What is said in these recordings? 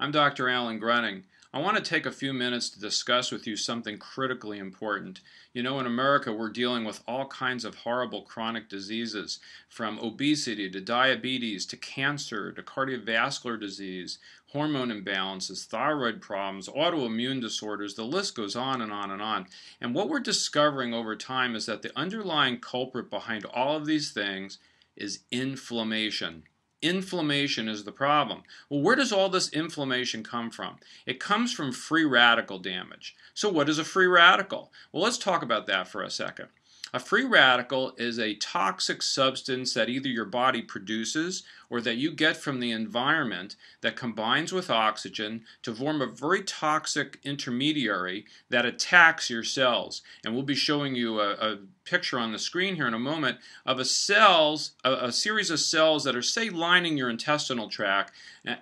I'm Dr. Alan Gruning. I want to take a few minutes to discuss with you something critically important. You know, in America, we're dealing with all kinds of horrible chronic diseases, from obesity to diabetes to cancer to cardiovascular disease, hormone imbalances, thyroid problems, autoimmune disorders. The list goes on and on and on. And what we're discovering over time is that the underlying culprit behind all of these things is inflammation. Inflammation is the problem. Well, where does all this inflammation come from? It comes from free radical damage. So what is a free radical? Well, let's talk about that for a second. A free radical is a toxic substance that either your body produces or that you get from the environment that combines with oxygen to form a very toxic intermediary that attacks your cells. And we'll be showing you a picture on the screen here in a moment of a series of cells that are, say, lining your intestinal tract,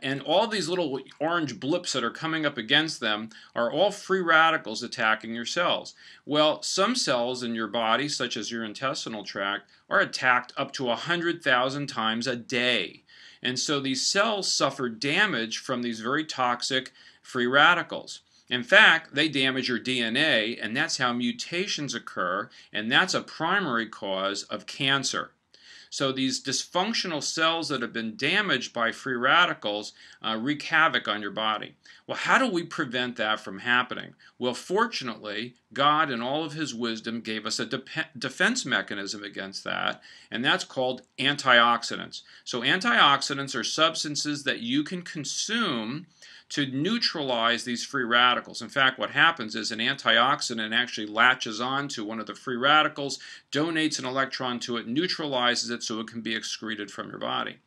and all these little orange blips that are coming up against them are all free radicals attacking your cells. Well, some cells in your body, such as your intestinal tract, are attacked up to 100,000 times a day. And so these cells suffer damage from these very toxic free radicals. In fact, they damage your DNA, and that's how mutations occur, and that's a primary cause of cancer. So these dysfunctional cells that have been damaged by free radicals wreak havoc on your body. Well, how do we prevent that from happening? Well, fortunately, God in all of His wisdom gave us a defense mechanism against that, and that's called antioxidants. So antioxidants are substances that you can consume to neutralize these free radicals. In fact, what happens is an antioxidant actually latches onto one of the free radicals, donates an electron to it, neutralizes it so it can be excreted from your body.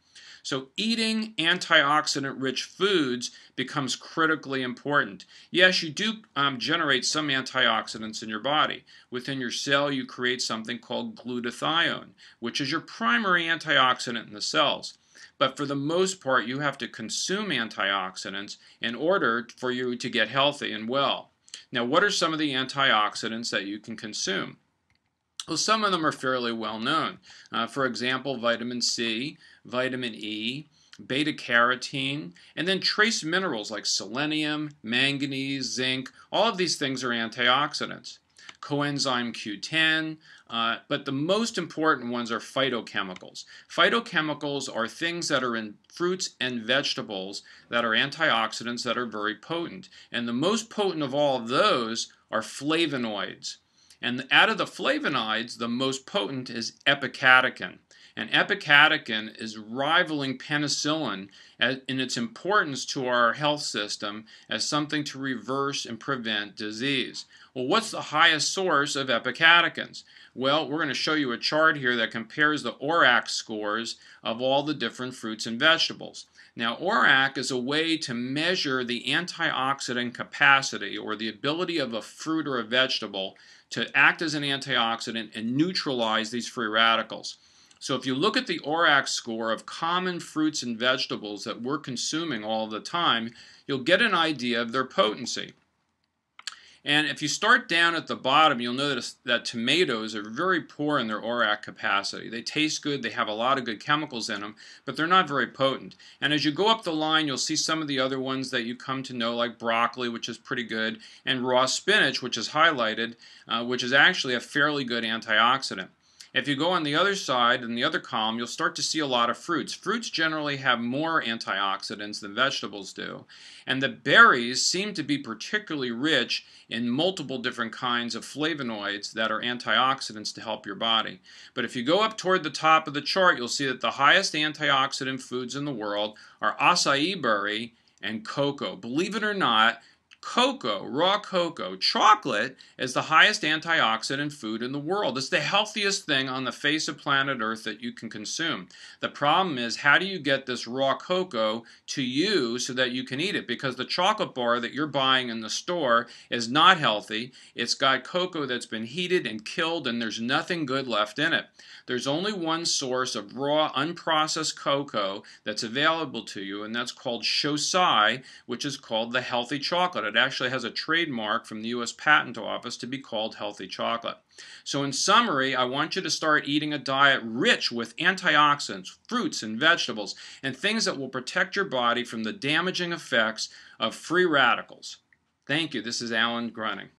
So eating antioxidant-rich foods becomes critically important. Yes, you do generate some antioxidants in your body. Within your cell, you create something called glutathione, which is your primary antioxidant in the cells. But for the most part, you have to consume antioxidants in order for you to get healthy and well. Now, what are some of the antioxidants that you can consume? Well, some of them are fairly well known. For example, vitamin C, vitamin E, beta-carotene, and then trace minerals like selenium, manganese, zinc. All of these things are antioxidants. Coenzyme Q10, but the most important ones are phytochemicals. Phytochemicals are things that are in fruits and vegetables that are antioxidants that are very potent. And the most potent of all of those are flavonoids. And out of the flavonoids, the most potent is epicatechin. And epicatechin is rivaling penicillin in its importance to our health system as something to reverse and prevent disease. Well, what's the highest source of epicatechins? Well, we're going to show you a chart here that compares the WRXY scores of all the different fruits and vegetables. Now, WRXY is a way to measure the antioxidant capacity, or the ability of a fruit or a vegetable to act as an antioxidant and neutralize these free radicals. So if you look at the WRXY score of common fruits and vegetables that we're consuming all the time, you'll get an idea of their potency. And if you start down at the bottom, you'll notice that tomatoes are very poor in their WRXY capacity. They taste good, they have a lot of good chemicals in them, but they're not very potent. And as you go up the line, you'll see some of the other ones that you come to know, like broccoli, which is pretty good, and raw spinach, which is highlighted, which is actually a fairly good antioxidant. If you go on the other side, in the other column, you'll start to see a lot of fruits. Fruits generally have more antioxidants than vegetables do. And the berries seem to be particularly rich in multiple different kinds of flavonoids that are antioxidants to help your body. But if you go up toward the top of the chart, you'll see that the highest antioxidant foods in the world are acai berry and cocoa. Believe it or not, cocoa, raw cocoa, chocolate is the highest antioxidant food in the world. It's the healthiest thing on the face of planet Earth that you can consume. The problem is, how do you get this raw cocoa to you so that you can eat it? Because the chocolate bar that you're buying in the store is not healthy. It's got cocoa that's been heated and killed, and there's nothing good left in it. There's only one source of raw, unprocessed cocoa that's available to you, and that's called shosai, which is called the healthy chocolate. It actually has a trademark from the U.S. Patent Office to be called healthy chocolate. So in summary, I want you to start eating a diet rich with antioxidants, fruits and vegetables, and things that will protect your body from the damaging effects of free radicals. Thank you. This is Alan Gruning.